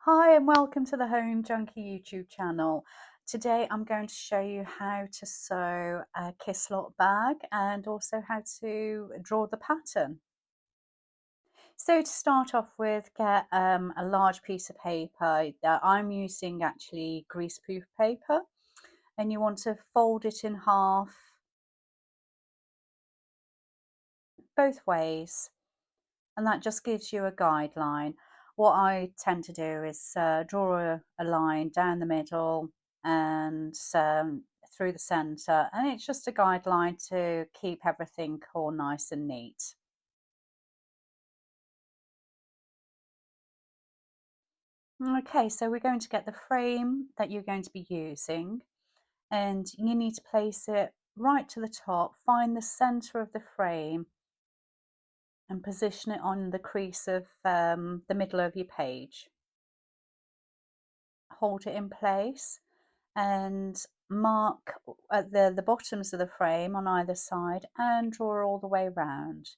Hi and welcome to the Home Junkie YouTube channel. Today I'm going to show you how to sew a Kisslot bag and also how to draw the pattern. So to start off with, get a large piece of paper. I'm using actually greaseproof paper, and you want to fold it in half both ways, and that just gives you a guideline. What I tend to do is draw a line down the middle and through the centre, and it's just a guideline to keep everything all nice and neat. Okay, so we're going to get the frame that you're going to be using, and you need to place it right to the top, find the centre of the frame and position it on the crease of the middle of your page. Hold it in place and mark at the bottoms of the frame on either side and draw all the way round.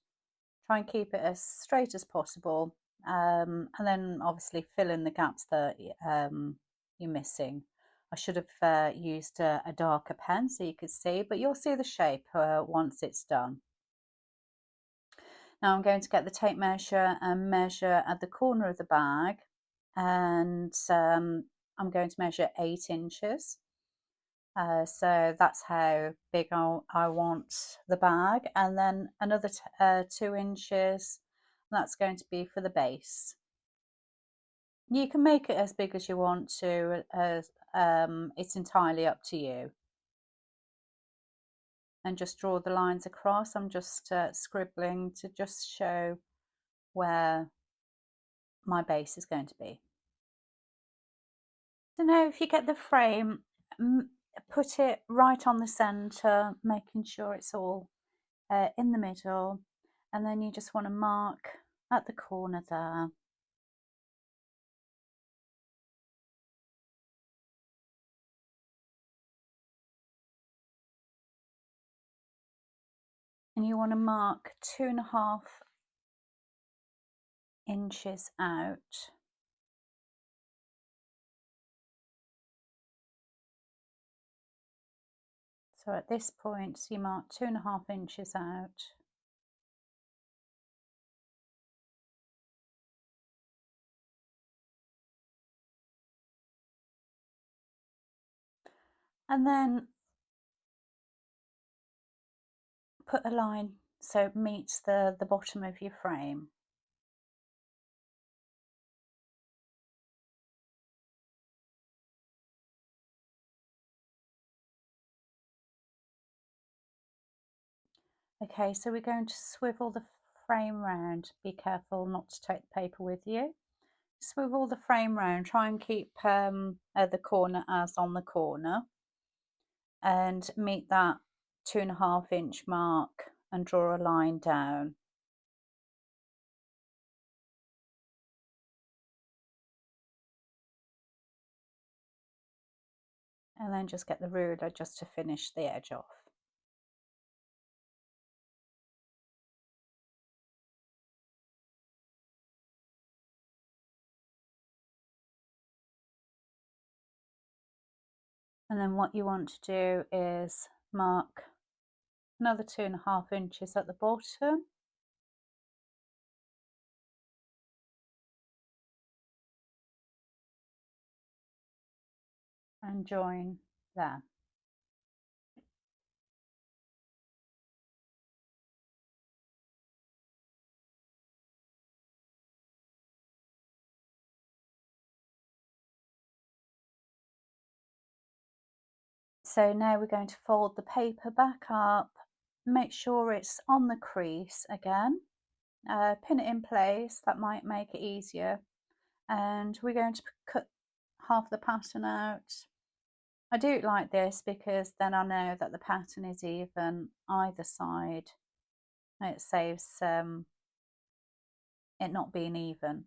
Try and keep it as straight as possible, and then obviously fill in the gaps that you're missing. I should have used a darker pen so you could see, but you'll see the shape once it's done. Now I'm going to get the tape measure and measure at the corner of the bag, and I'm going to measure 8 inches. So that's how big I want the bag, and then another 2 inches, that's going to be for the base. You can make it as big as you want to, it's entirely up to you. And just draw the lines across. I'm just scribbling to just show where my base is going to be. So now if you get the frame, put it right on the centre, making sure it's all in the middle, and then you just want to mark at the corner there. And you want to mark 2.5 inches out. So at this point, you mark 2.5 inches out. And then put a line so it meets the bottom of your frame. Okay, so we're going to swivel the frame round. Be careful not to take the paper with you. Swivel the frame round, try and keep the corner as on the corner, and meet that 2.5 inch mark and draw a line down. And then just get the ruler just to finish the edge off. And then what you want to do is mark another 2.5 inches at the bottom, and join there. So now we're going to fold the paper back up, make sure it's on the crease again, pin it in place, that might make it easier, and we're going to cut half the pattern out. I do it like this because then I know that the pattern is even either side. It saves it not being even.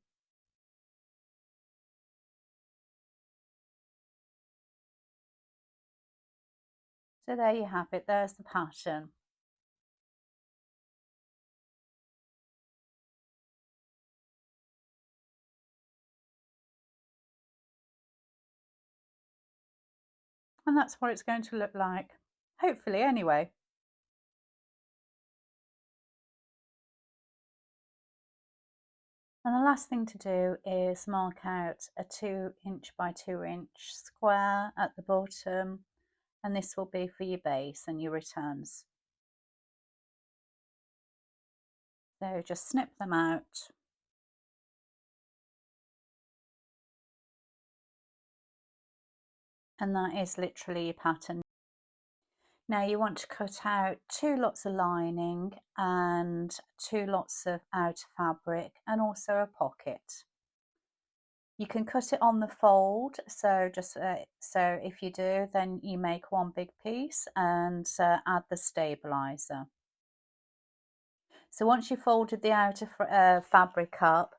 So there you have it, there's the pattern. And that's what it's going to look like, hopefully anyway. And the last thing to do is mark out a 2" by 2" square at the bottom, and this will be for your base and your returns. So just snip them out. And that is literally your pattern. Now you want to cut out 2 lots of lining and 2 lots of outer fabric and also a pocket. You can cut it on the fold, so just so if you do, then you make one big piece and add the stabilizer. So once you've folded the outer fabric up,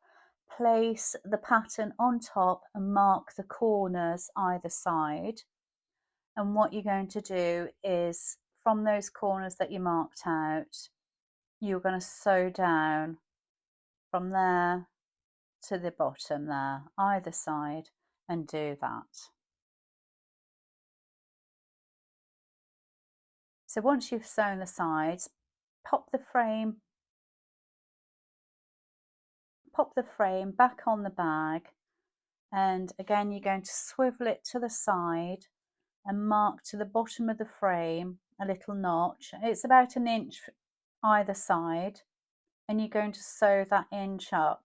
place the pattern on top and mark the corners either side. And what you're going to do is, from those corners that you marked out, you're going to sew down from there to the bottom there, either side, and do that. So once you've sewn the sides, pop the frame back on the bag, and again you're going to swivel it to the side and mark to the bottom of the frame a little notch. It's about 1 inch either side, and you're going to sew that inch up.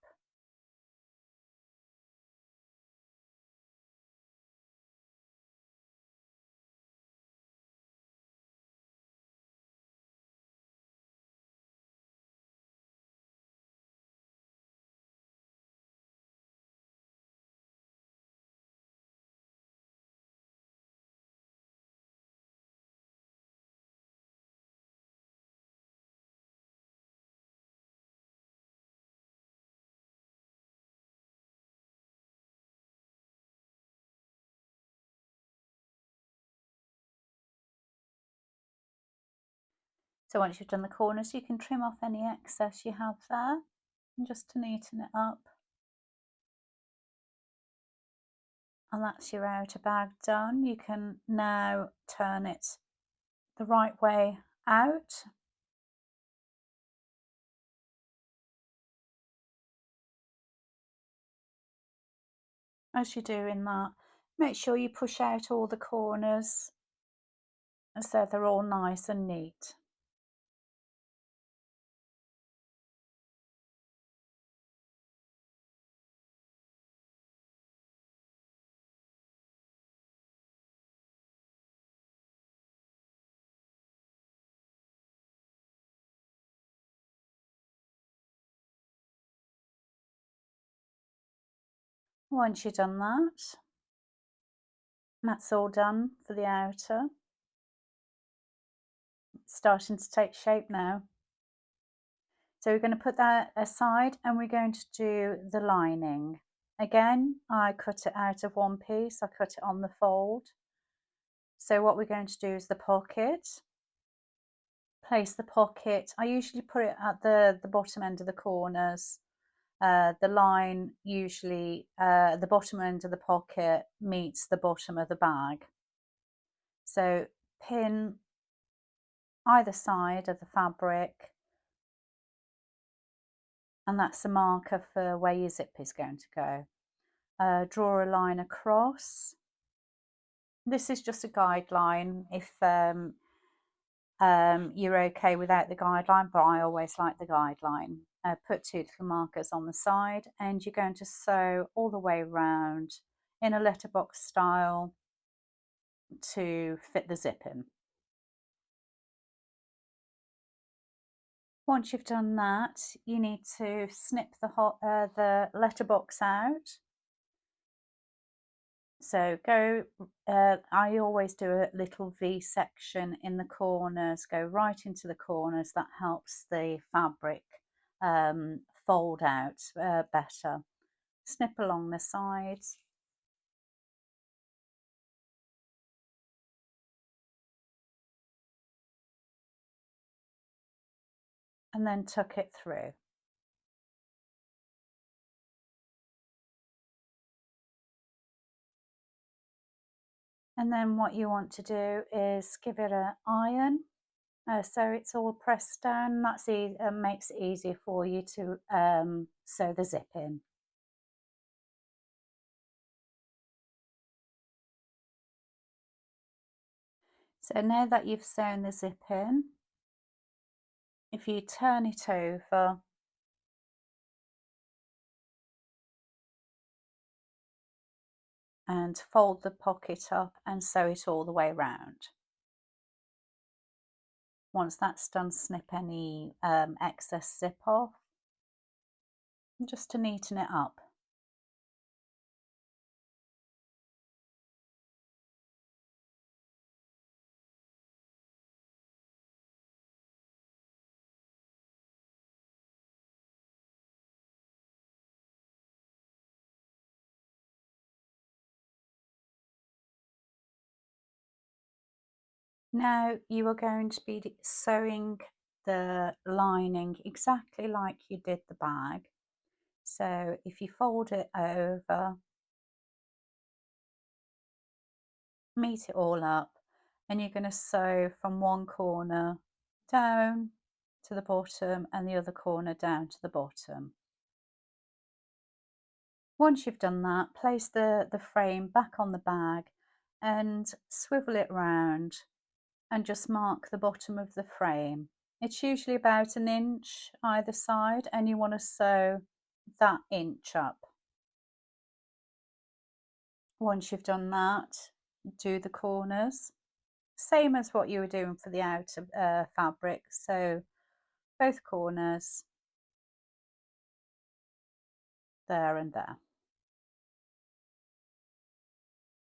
So once you've done the corners, you can trim off any excess you have there, and just to neaten it up. And that's your outer bag done. You can now turn it the right way out. As you're doing that, make sure you push out all the corners so they're all nice and neat. Once you've done that, that's all done for the outer. It's starting to take shape now. So we're going to put that aside and we're going to do the lining. Again, I cut it out of one piece, I cut it on the fold. So what we're going to do is the pocket. Place the pocket, I usually put it at the bottom end of the corners. The line usually, the bottom end of the pocket meets the bottom of the bag. So pin either side of the fabric, and that's a marker for where your zip is going to go. Draw a line across. This is just a guideline if you're okay without the guideline, but I always like the guideline. Put 2 little markers on the side, and you're going to sew all the way around in a letterbox style to fit the zip in. Once you've done that, you need to snip the letterbox out. So I always do a little V section in the corners, go right into the corners. That helps the fabric fold out better. Snip along the sides. And then tuck it through. And then what you want to do is give it an iron, so it's all pressed down. That's makes it easier for you to sew the zip in. So now that you've sewn the zip in, if you turn it over, and fold the pocket up and sew it all the way around. Once that's done, snip any excess zip off, just to neaten it up. Now you are going to be sewing the lining exactly like you did the bag. So if you fold it over, meet it all up, and you're going to sew from one corner down to the bottom and the other corner down to the bottom. Once you've done that, place the frame back on the bag and swivel it round and just mark the bottom of the frame. It's usually about an inch either side, and you want to sew that inch up. Once you've done that, do the corners, same as what you were doing for the outer fabric. So both corners, there and there.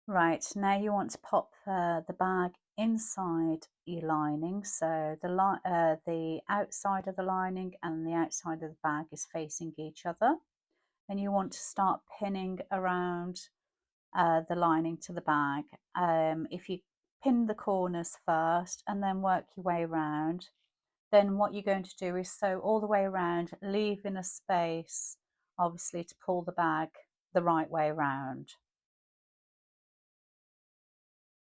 Right, now you want to pop the bag inside your lining, so the outside of the lining and the outside of the bag is facing each other, and you want to start pinning around the lining to the bag. If you pin the corners first and then work your way around, then what you're going to do is sew all the way around, leaving a space obviously to pull the bag the right way around.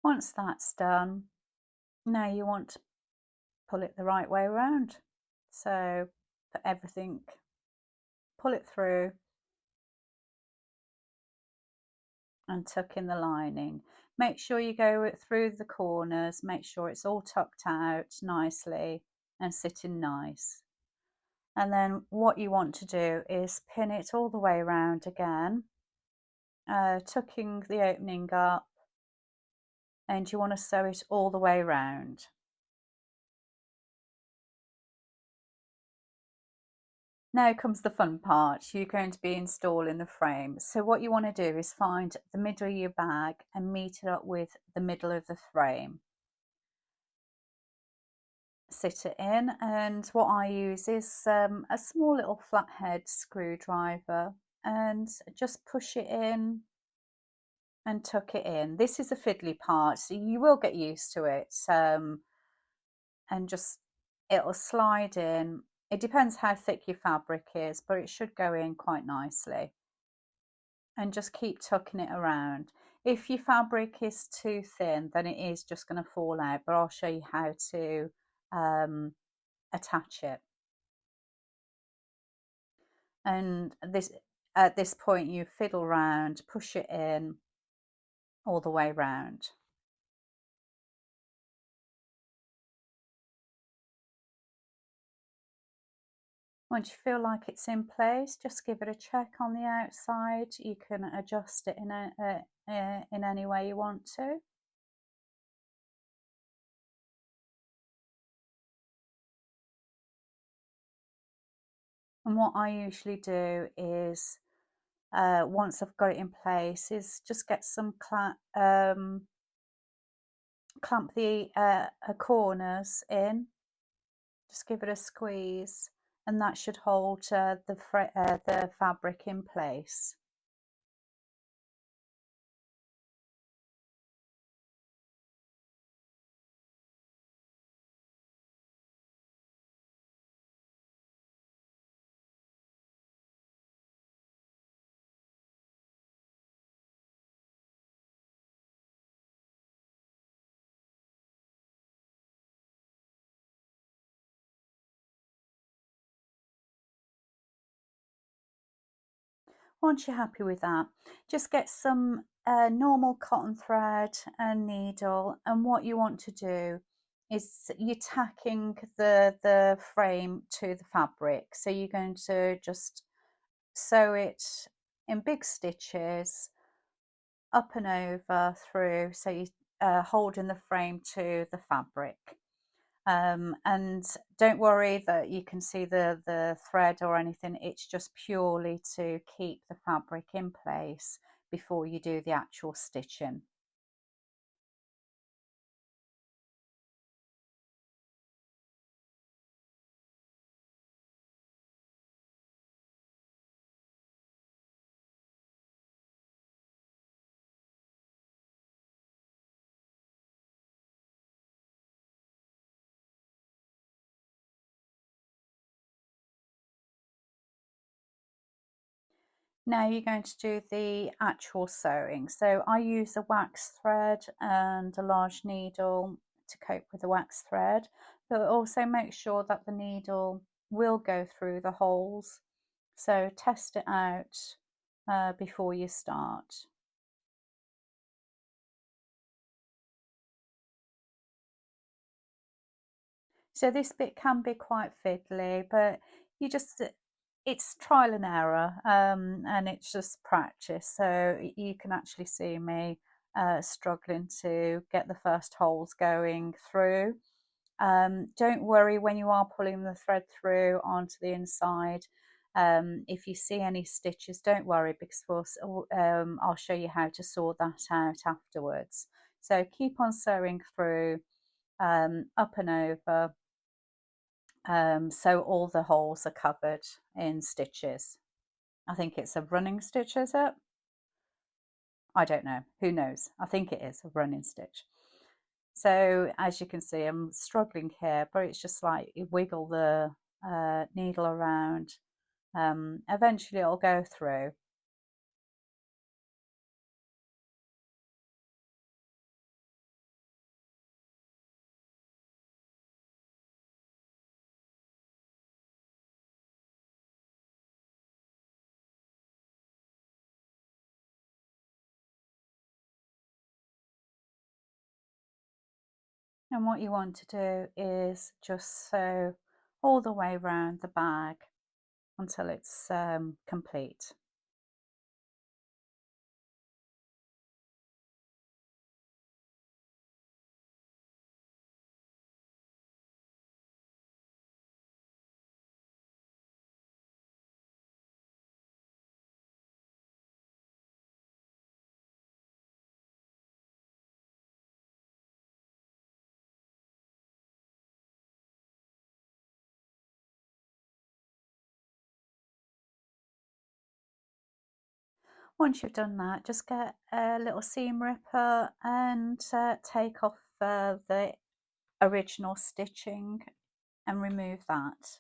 Once that's done, now you want to pull it the right way around. So for everything, pull it through and tuck in the lining. Make sure you go through the corners, make sure it's all tucked out nicely and sitting nice. And then what you want to do is pin it all the way around again, tucking the opening up, and you want to sew it all the way around. Now comes the fun part. You're going to be installing the frame. So what you want to do is find the middle of your bag and meet it up with the middle of the frame. Sit it in, and what I use is a small little flathead screwdriver, and just push it in and tuck it in. This is a fiddly part, so you will get used to it, and just it'll slide in. It depends how thick your fabric is, but it should go in quite nicely. And just keep tucking it around. If your fabric is too thin, then it is just going to fall out, but I'll show you how to attach it. And this, at this point, you fiddle round, push it in all the way round. Once you feel like it's in place, just give it a check on the outside. You can adjust it in any way you want to. And what I usually do is, once I've got it in place, is just get some clamp the corners in, just give it a squeeze, and that should hold the fabric in place. Once you're happy with that, just get some normal cotton thread and needle, and what you want to do is you're tacking the frame to the fabric. So you're going to just sew it in big stitches up and over through, so you holding the frame to the fabric. And don't worry that you can see the thread or anything, it's just purely to keep the fabric in place before you do the actual stitching. Now you're going to do the actual sewing. So I use a wax thread and a large needle to cope with the wax thread, but also make sure that the needle will go through the holes. So test it out before you start. So this bit can be quite fiddly, but you just, it's trial and error, and it's just practice. So you can actually see me struggling to get the first holes going through. Don't worry when you are pulling the thread through onto the inside. If you see any stitches, don't worry, because I'll show you how to sort that out afterwards. So keep on sewing through, up and over, so all the holes are covered in stitches. I think it's a running stitch, is it? I don't know. Who knows? I think it is a running stitch. So as you can see, I'm struggling here, but it's just like you wiggle the needle around. Eventually it'll go through. And what you want to do is just sew all the way around the bag until it's complete. Once you've done that, just get a little seam ripper and take off the original stitching and remove that.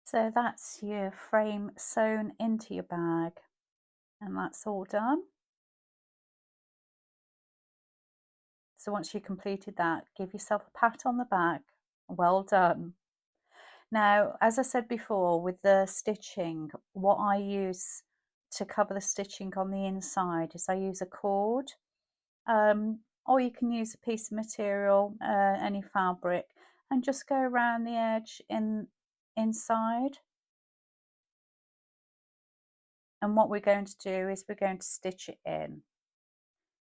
So that's your frame sewn into your bag, and that's all done. So once you've completed that, give yourself a pat on the back. Well done. Now, as I said before, with the stitching, what I use to cover the stitching on the inside is I use a cord, or you can use a piece of material, any fabric, and just go around the edge inside. And what we're going to do is we're going to stitch it in.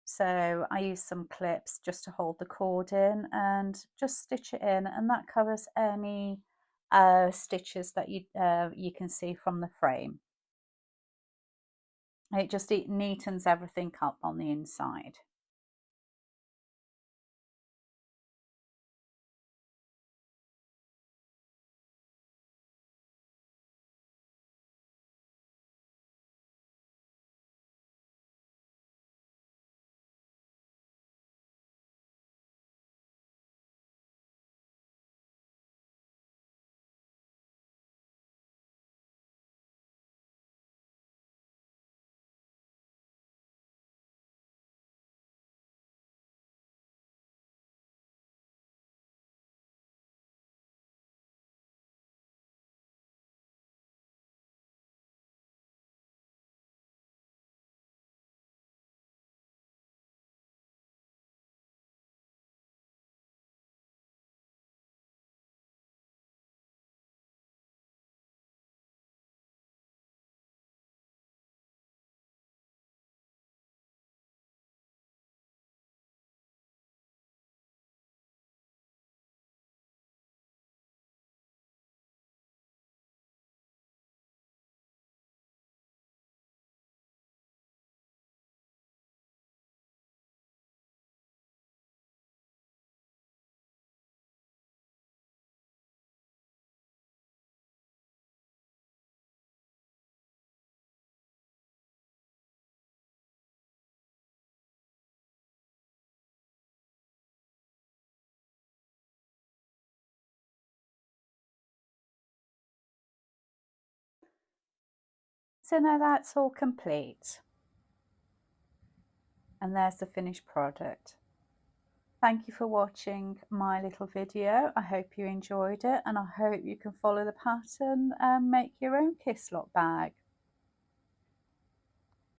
So I use some clips just to hold the cord in and just stitch it in, and that covers any stitches that you can see from the frame. It just neatens everything up on the inside. So now that's all complete, and there's the finished product. Thank you for watching my little video. I hope you enjoyed it, and I hope you can follow the pattern and make your own Kisslott bag.